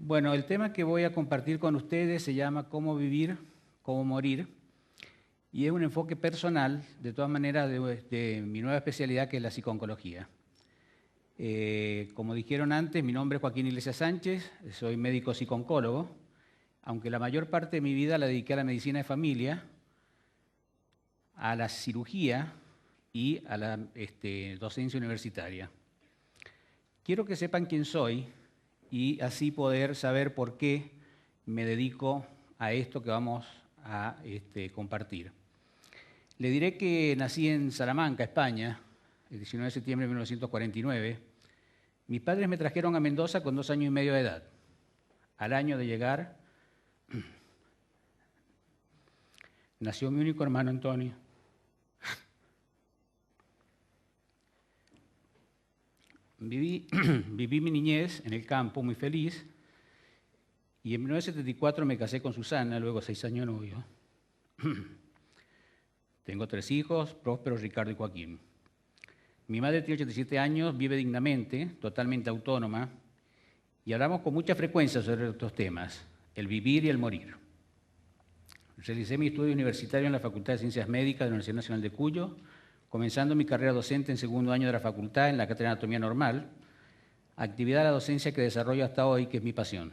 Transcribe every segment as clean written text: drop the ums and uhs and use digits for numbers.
Bueno, el tema que voy a compartir con ustedes se llama Cómo vivir, cómo morir, y es un enfoque personal, de todas maneras, de mi nueva especialidad, que es la psico-oncología. Como dijeron antes, mi nombre es Joaquín Iglesias Sánchez, soy médico psico-oncólogo, aunque la mayor parte de mi vida la dediqué a la medicina de familia, a la cirugía y a la docencia universitaria. Quiero que sepan quién soy y así poder saber por qué me dedico a esto que vamos a compartir. Le diré que nací en Salamanca, España, el 19 de septiembre de 1949. Mis padres me trajeron a Mendoza con 2 años y medio de edad. Al año de llegar, nació mi único hermano Antonio. Viví mi niñez en el campo muy feliz y en 1974 me casé con Susana, luego 6 años de novio. Tengo 3 hijos, Próspero, Ricardo y Joaquín. Mi madre tiene 87 años, vive dignamente, totalmente autónoma, y hablamos con mucha frecuencia sobre estos temas, el vivir y el morir. Realicé mi estudio universitario en la Facultad de Ciencias Médicas de la Universidad Nacional de Cuyo, comenzando mi carrera docente en segundo año de la facultad en la Cátedra de Anatomía Normal, actividad de la docencia que desarrollo hasta hoy, que es mi pasión.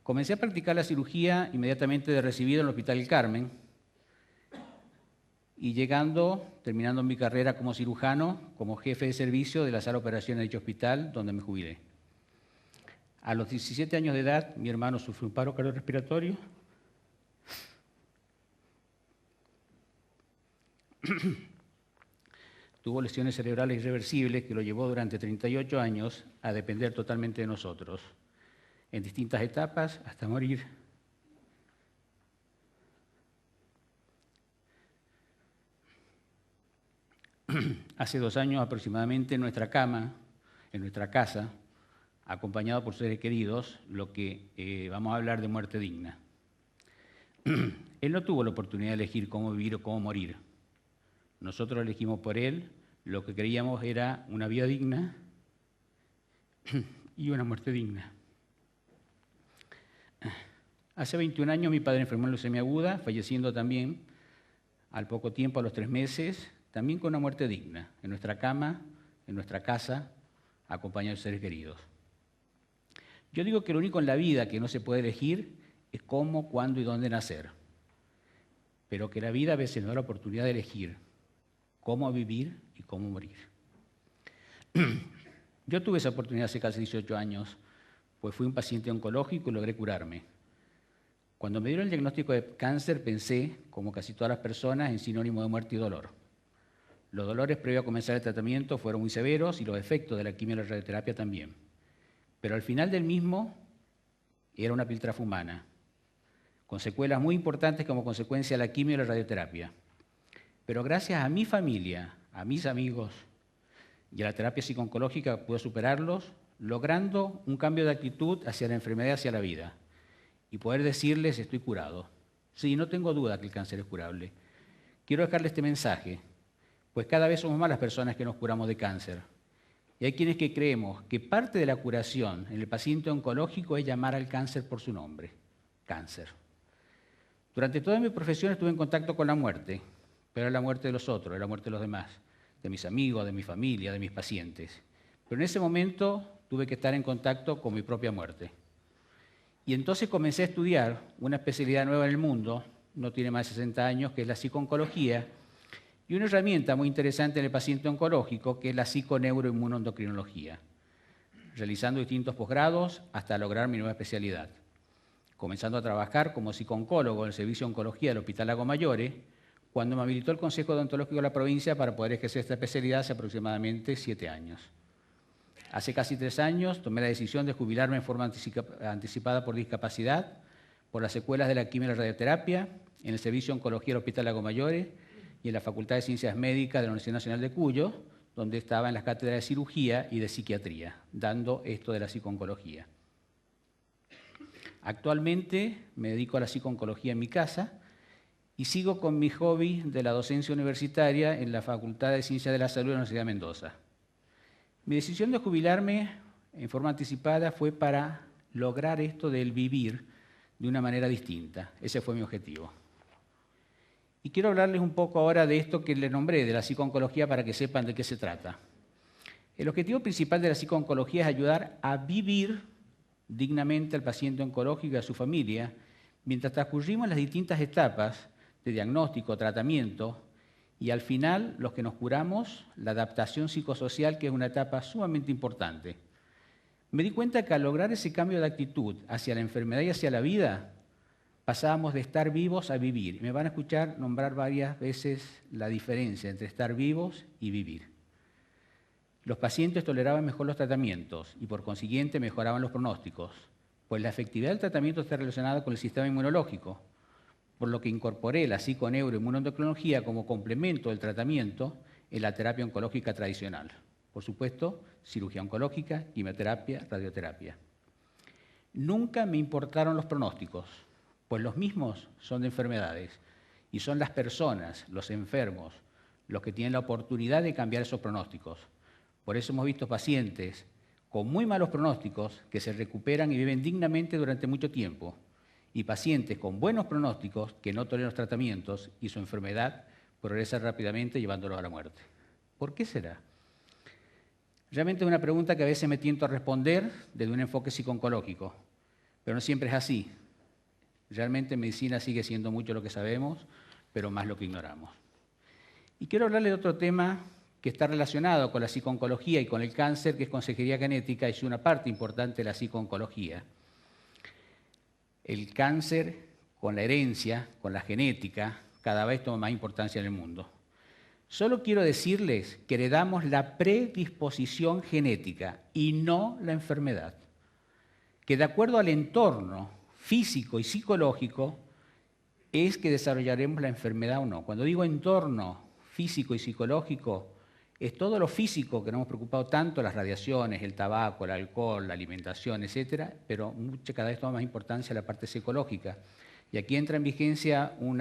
Comencé a practicar la cirugía inmediatamente de recibido en el Hospital del Carmen, y terminando mi carrera como cirujano, como jefe de servicio de la sala de operaciones de dicho hospital, donde me jubilé. A los 17 años de edad, mi hermano sufrió un paro cardiorrespiratorio. Tuvo lesiones cerebrales irreversibles que lo llevó durante 38 años a depender totalmente de nosotros, en distintas etapas hasta morir. Hace 2 años aproximadamente en nuestra casa, acompañado por seres queridos, lo que vamos a hablar de muerte digna. Él no tuvo la oportunidad de elegir cómo vivir o cómo morir. Nosotros elegimos por él lo que creíamos era una vida digna y una muerte digna. Hace 21 años mi padre enfermó en leucemia aguda, falleciendo también al poco tiempo, a los 3 meses, también con una muerte digna, en nuestra cama, en nuestra casa, acompañados de seres queridos. Yo digo que lo único en la vida que no se puede elegir es cómo, cuándo y dónde nacer, pero que la vida a veces nos da la oportunidad de elegir cómo vivir y cómo morir. Yo tuve esa oportunidad hace casi 18 años, pues fui un paciente oncológico y logré curarme. Cuando me dieron el diagnóstico de cáncer pensé, como casi todas las personas, en sinónimo de muerte y dolor. Los dolores previo a comenzar el tratamiento fueron muy severos y los efectos de la quimio y la radioterapia también. Pero al final del mismo era una piltrafa humana, con secuelas muy importantes como consecuencia de la quimio y la radioterapia. Pero gracias a mi familia, a mis amigos y a la terapia psico-oncológica pude superarlos, logrando un cambio de actitud hacia la enfermedad y hacia la vida. Y poder decirles, estoy curado. Sí, no tengo duda que el cáncer es curable. Quiero dejarles este mensaje, pues cada vez somos más las personas que nos curamos de cáncer. Y hay quienes que creemos que parte de la curación en el paciente oncológico es llamar al cáncer por su nombre, cáncer. Durante toda mi profesión estuve en contacto con la muerte, pero era la muerte de los otros, era la muerte de los demás, de mis amigos, de mi familia, de mis pacientes. Pero en ese momento tuve que estar en contacto con mi propia muerte. Y entonces comencé a estudiar una especialidad nueva en el mundo, no tiene más de 60 años, que es la psico-oncología, y una herramienta muy interesante en el paciente oncológico, que es la psiconeuroinmunoendocrinología, realizando distintos posgrados hasta lograr mi nueva especialidad. Comenzando a trabajar como psico-oncólogo en el Servicio de Oncología del Hospital Lago Mayores, cuando me habilitó el Consejo Odontológico de la provincia para poder ejercer esta especialidad hace aproximadamente 7 años. Hace casi 3 años tomé la decisión de jubilarme en forma anticipada por discapacidad, por las secuelas de la quimio y la radioterapia, en el Servicio de Oncología del Hospital Lago Mayores y en la Facultad de Ciencias Médicas de la Universidad Nacional de Cuyo, donde estaba en las cátedras de cirugía y de psiquiatría, dando esto de la psico-oncología. Actualmente me dedico a la psico-oncología en mi casa y sigo con mi hobby de la docencia universitaria en la Facultad de Ciencias de la Salud de la Universidad de Mendoza. Mi decisión de jubilarme en forma anticipada fue para lograr esto del vivir de una manera distinta. Ese fue mi objetivo. Y quiero hablarles un poco ahora de esto que les nombré, de la psicooncología, para que sepan de qué se trata. El objetivo principal de la psicooncología es ayudar a vivir dignamente al paciente oncológico y a su familia, mientras transcurrimos las distintas etapas de diagnóstico, tratamiento, y al final, los que nos curamos, la adaptación psicosocial, que es una etapa sumamente importante. Me di cuenta que al lograr ese cambio de actitud hacia la enfermedad y hacia la vida, pasábamos de estar vivos a vivir. Me van a escuchar nombrar varias veces la diferencia entre estar vivos y vivir. Los pacientes toleraban mejor los tratamientos y por consiguiente mejoraban los pronósticos, pues la efectividad del tratamiento está relacionada con el sistema inmunológico, por lo que incorporé la psiconeuroinmunoendocrinología como complemento del tratamiento en la terapia oncológica tradicional. Por supuesto, cirugía oncológica, quimioterapia, radioterapia. Nunca me importaron los pronósticos, pues los mismos son de enfermedades y son las personas, los enfermos, los que tienen la oportunidad de cambiar esos pronósticos. Por eso hemos visto pacientes con muy malos pronósticos que se recuperan y viven dignamente durante mucho tiempo, y pacientes con buenos pronósticos que no toleran los tratamientos y su enfermedad progresa rápidamente llevándolos a la muerte. ¿Por qué será? Realmente es una pregunta que a veces me tiento a responder desde un enfoque psicooncológico, pero no siempre es así. Realmente en medicina sigue siendo mucho lo que sabemos, pero más lo que ignoramos. Y quiero hablarle de otro tema que está relacionado con la psicooncología y con el cáncer, que es consejería genética, y es una parte importante de la psicooncología. El cáncer, con la herencia, con la genética, cada vez toma más importancia en el mundo. Solo quiero decirles que heredamos la predisposición genética y no la enfermedad. Que de acuerdo al entorno físico y psicológico es que desarrollaremos la enfermedad o no. Cuando digo entorno físico y psicológico, es todo lo físico que nos hemos preocupado tanto, las radiaciones, el tabaco, el alcohol, la alimentación, etcétera, pero cada vez toma más importancia la parte psicológica. Y aquí entra en vigencia un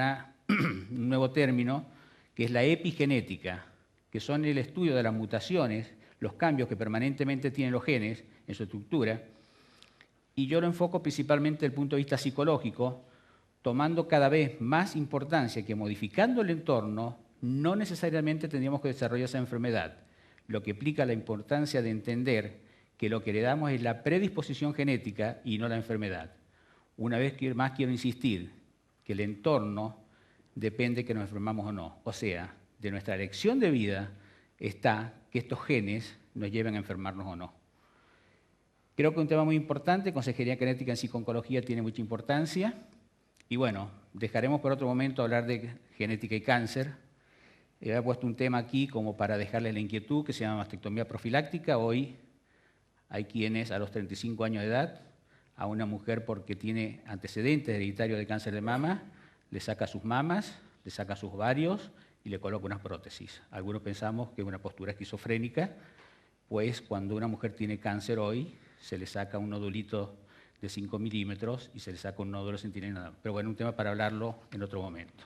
nuevo término, que es la epigenética, que son el estudio de las mutaciones, los cambios que permanentemente tienen los genes en su estructura, y yo lo enfoco principalmente desde el punto de vista psicológico, tomando cada vez más importancia que modificando el entorno no necesariamente tendríamos que desarrollar esa enfermedad, lo que implica la importancia de entender que lo que heredamos es la predisposición genética y no la enfermedad. Una vez más quiero insistir que el entorno depende de que nos enfermamos o no. O sea, de nuestra elección de vida está que estos genes nos lleven a enfermarnos o no. Creo que es un tema muy importante, consejería genética en psicooncología tiene mucha importancia. Y bueno, dejaremos por otro momento hablar de genética y cáncer. He puesto un tema aquí como para dejarles la inquietud, que se llama mastectomía profiláctica. Hoy hay quienes a los 35 años de edad, a una mujer porque tiene antecedentes hereditarios de cáncer de mama, le saca sus mamas, le saca sus ovarios y le coloca unas prótesis. Algunos pensamos que es una postura esquizofrénica, pues cuando una mujer tiene cáncer hoy, se le saca un nodulito de 5 milímetros y se le saca un nódulo sentinela. Pero bueno, un tema para hablarlo en otro momento.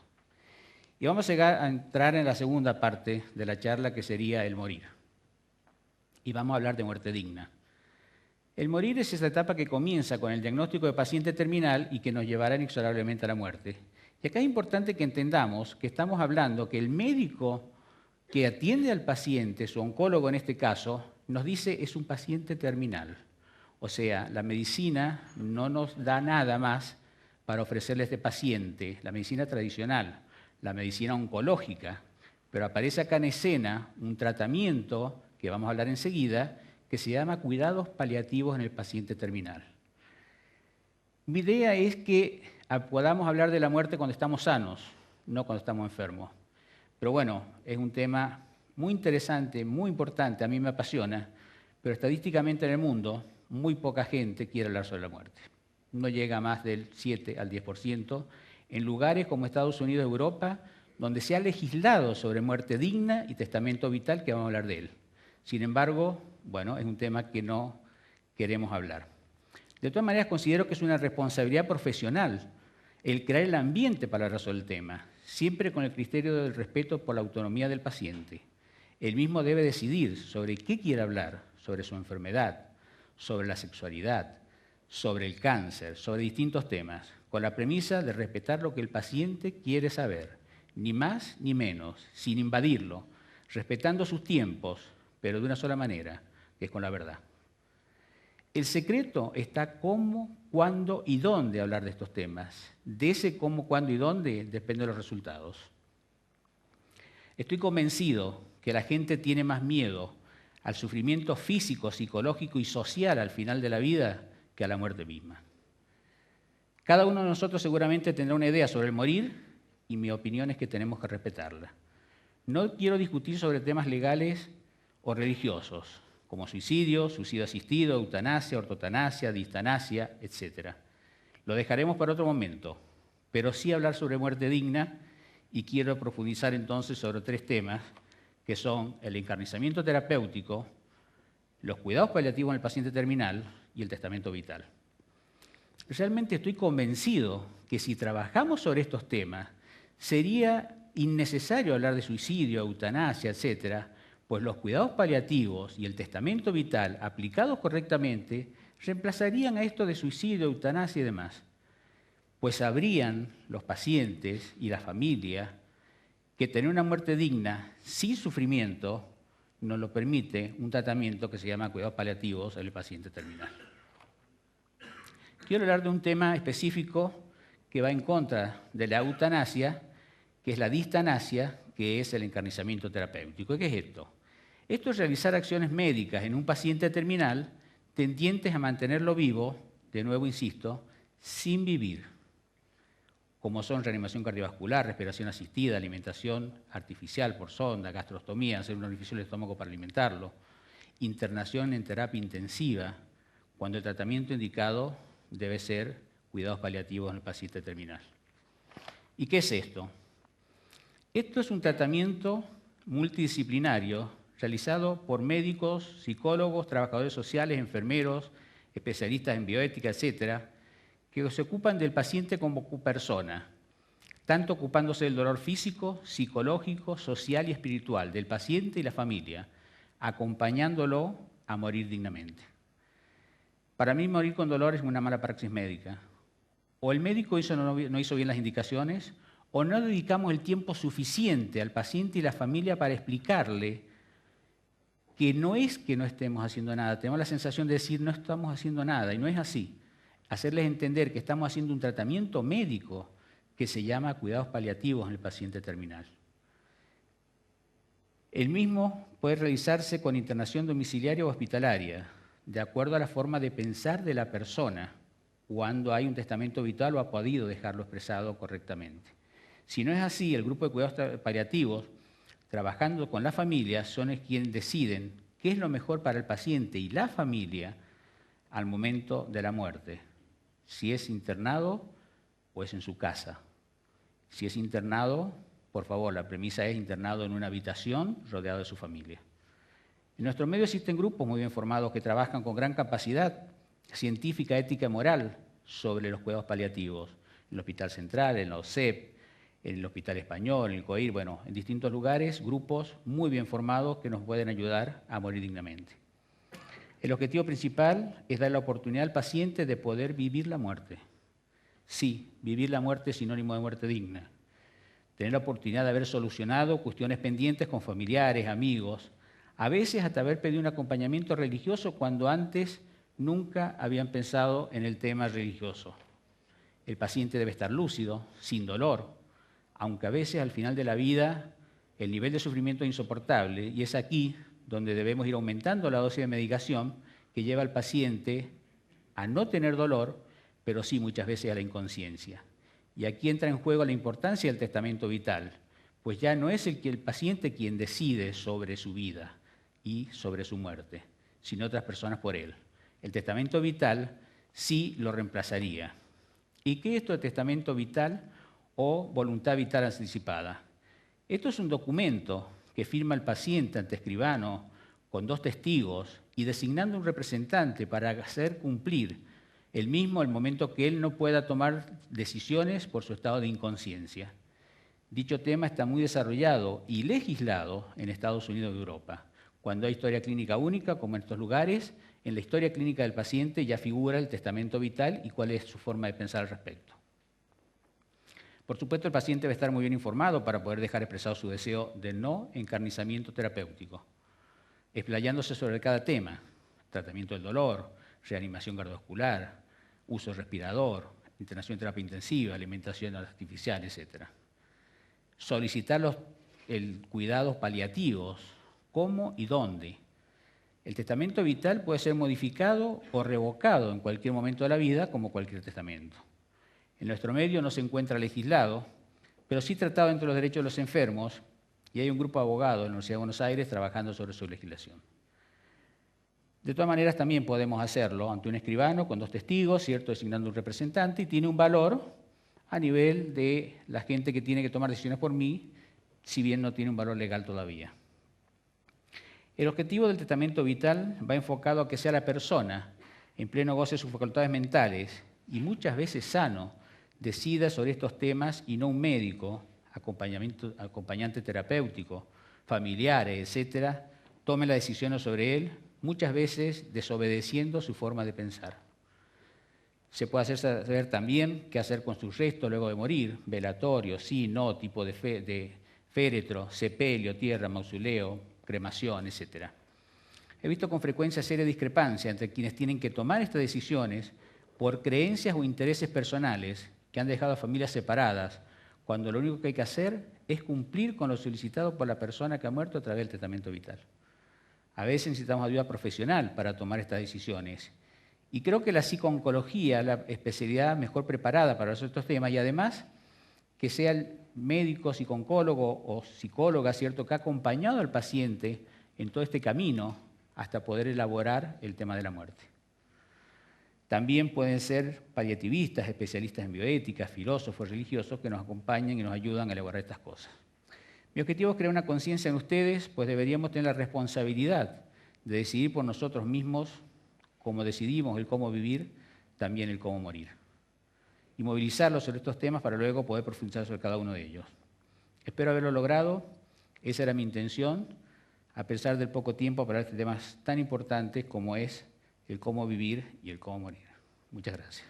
Y vamos a entrar en la segunda parte de la charla, que sería el morir. Y vamos a hablar de muerte digna. El morir es esa etapa que comienza con el diagnóstico de paciente terminal y que nos llevará inexorablemente a la muerte. Y acá es importante que entendamos que estamos hablando que el médico que atiende al paciente, su oncólogo en este caso, nos dice es un paciente terminal. O sea, la medicina no nos da nada más para ofrecerle a este paciente, la medicina tradicional, la medicina oncológica, pero aparece acá en escena un tratamiento, que vamos a hablar enseguida, que se llama cuidados paliativos en el paciente terminal. Mi idea es que podamos hablar de la muerte cuando estamos sanos, no cuando estamos enfermos. Pero bueno, es un tema muy interesante, muy importante, a mí me apasiona, pero estadísticamente en el mundo muy poca gente quiere hablar sobre la muerte. No llega a más del 7 al 10%, en lugares como Estados Unidos y Europa, donde se ha legislado sobre muerte digna y testamento vital, que vamos a hablar de él. Sin embargo, bueno, es un tema que no queremos hablar. De todas maneras, considero que es una responsabilidad profesional el crear el ambiente para resolver el tema, siempre con el criterio del respeto por la autonomía del paciente. Él mismo debe decidir sobre qué quiere hablar, sobre su enfermedad, sobre la sexualidad, sobre el cáncer, sobre distintos temas, con la premisa de respetar lo que el paciente quiere saber, ni más ni menos, sin invadirlo, respetando sus tiempos, pero de una sola manera, que es con la verdad. El secreto está cómo, cuándo y dónde hablar de estos temas. De ese cómo, cuándo y dónde dependen los resultados. Estoy convencido que la gente tiene más miedo al sufrimiento físico, psicológico y social al final de la vida que a la muerte misma. Cada uno de nosotros seguramente tendrá una idea sobre el morir y mi opinión es que tenemos que respetarla. No quiero discutir sobre temas legales o religiosos, como suicidio, suicidio asistido, eutanasia, ortotanasia, distanasia, etc. Lo dejaremos para otro momento, pero sí hablar sobre muerte digna y quiero profundizar entonces sobre 3 temas que son el encarnizamiento terapéutico, los cuidados paliativos en el paciente terminal y el testamento vital. Realmente estoy convencido que si trabajamos sobre estos temas, sería innecesario hablar de suicidio, eutanasia, etc., pues los cuidados paliativos y el testamento vital, aplicados correctamente, reemplazarían a esto de suicidio, eutanasia y demás, pues sabrían los pacientes y la familia que tener una muerte digna, sin sufrimiento, nos lo permite un tratamiento que se llama cuidados paliativos en el paciente terminal. Quiero hablar de un tema específico que va en contra de la eutanasia, que es la distanasia, que es el encarnizamiento terapéutico. ¿Qué es esto? Esto es realizar acciones médicas en un paciente terminal tendientes a mantenerlo vivo, de nuevo insisto, sin vivir, como son reanimación cardiovascular, respiración asistida, alimentación artificial por sonda, gastrostomía, hacer un orificio del estómago para alimentarlo, internación en terapia intensiva, cuando el tratamiento indicado debe ser cuidados paliativos en el paciente terminal. ¿Y qué es esto? Esto es un tratamiento multidisciplinario realizado por médicos, psicólogos, trabajadores sociales, enfermeros, especialistas en bioética, etcétera, que se ocupan del paciente como persona, tanto ocupándose del dolor físico, psicológico, social y espiritual del paciente y la familia, acompañándolo a morir dignamente. Para mí, morir con dolor es una mala praxis médica. O el médico no hizo bien las indicaciones, o no dedicamos el tiempo suficiente al paciente y la familia para explicarle que no es que no estemos haciendo nada. Tenemos la sensación de decir no estamos haciendo nada, y no es así. Hacerles entender que estamos haciendo un tratamiento médico que se llama cuidados paliativos en el paciente terminal. El mismo puede realizarse con internación domiciliaria o hospitalaria, de acuerdo a la forma de pensar de la persona, cuando hay un testamento vital o ha podido dejarlo expresado correctamente. Si no es así, el grupo de cuidados paliativos, trabajando con la familia, son quienes deciden qué es lo mejor para el paciente y la familia al momento de la muerte. Si es internado o es en su casa. Si es internado, por favor, la premisa es internado en una habitación rodeado de su familia. En nuestro medio existen grupos muy bien formados que trabajan con gran capacidad científica, ética y moral sobre los cuidados paliativos. En el Hospital Central, en la OSEP, en el Hospital Español, en el COIR, bueno, en distintos lugares, grupos muy bien formados que nos pueden ayudar a morir dignamente. El objetivo principal es dar la oportunidad al paciente de poder vivir la muerte. Sí, vivir la muerte es sinónimo de muerte digna. Tener la oportunidad de haber solucionado cuestiones pendientes con familiares, amigos, a veces hasta haber pedido un acompañamiento religioso cuando antes nunca habían pensado en el tema religioso. El paciente debe estar lúcido, sin dolor, aunque a veces al final de la vida el nivel de sufrimiento es insoportable, y es aquí donde debemos ir aumentando la dosis de medicación que lleva al paciente a no tener dolor, pero sí muchas veces a la inconsciencia. Y aquí entra en juego la importancia del testamento vital, pues ya no es el paciente quien decide sobre su vida y sobre su muerte, sino otras personas por él. El testamento vital sí lo reemplazaría. ¿Y qué es esto de testamento vital o voluntad vital anticipada? Esto es un documento que firma el paciente ante escribano con 2 testigos y designando un representante para hacer cumplir el mismo el momento que él no pueda tomar decisiones por su estado de inconsciencia. Dicho tema está muy desarrollado y legislado en Estados Unidos y Europa. Cuando hay historia clínica única, como en estos lugares, en la historia clínica del paciente ya figura el testamento vital y cuál es su forma de pensar al respecto. Por supuesto, el paciente va a estar muy bien informado para poder dejar expresado su deseo de no encarnizamiento terapéutico, explayándose sobre cada tema: tratamiento del dolor, reanimación cardiovascular, uso de respirador, internación en terapia intensiva, alimentación artificial, etc. Solicitar los cuidados paliativos, cómo y dónde. El testamento vital puede ser modificado o revocado en cualquier momento de la vida, como cualquier testamento. En nuestro medio no se encuentra legislado, pero sí tratado entre los derechos de los enfermos, y hay un grupo de abogados en la Universidad de Buenos Aires trabajando sobre su legislación. De todas maneras, también podemos hacerlo ante un escribano con 2 testigos, ¿cierto?, designando un representante, y tiene un valor a nivel de la gente que tiene que tomar decisiones por mí, si bien no tiene un valor legal todavía. El objetivo del testamento vital va enfocado a que sea la persona, en pleno goce de sus facultades mentales, y muchas veces sano, decida sobre estos temas y no un médico, acompañante terapéutico, familiares, etcétera, tome las decisiones sobre él, muchas veces desobedeciendo su forma de pensar. Se puede hacer saber también qué hacer con sus restos luego de morir: velatorio, sí, no, tipo de féretro, sepelio, tierra, mausoleo, cremación, etc. He visto con frecuencia serias discrepancias entre quienes tienen que tomar estas decisiones por creencias o intereses personales que han dejado a familias separadas, cuando lo único que hay que hacer es cumplir con lo solicitado por la persona que ha muerto a través del testamento vital. A veces necesitamos ayuda profesional para tomar estas decisiones. Y creo que la psico-oncología, la especialidad mejor preparada para resolver estos temas, y además que sea el médico, psico-oncólogo o psicóloga, ¿cierto?, que ha acompañado al paciente en todo este camino hasta poder elaborar el tema de la muerte. También pueden ser paliativistas, especialistas en bioética, filósofos, religiosos, que nos acompañan y nos ayudan a elaborar estas cosas. Mi objetivo es crear una conciencia en ustedes, pues deberíamos tener la responsabilidad de decidir por nosotros mismos, como decidimos el cómo vivir, también el cómo morir. Y movilizarlos sobre estos temas para luego poder profundizar sobre cada uno de ellos. Espero haberlo logrado, esa era mi intención, a pesar del poco tiempo para hablar de temas tan importantes como es el cómo vivir y el cómo morir. Muchas gracias.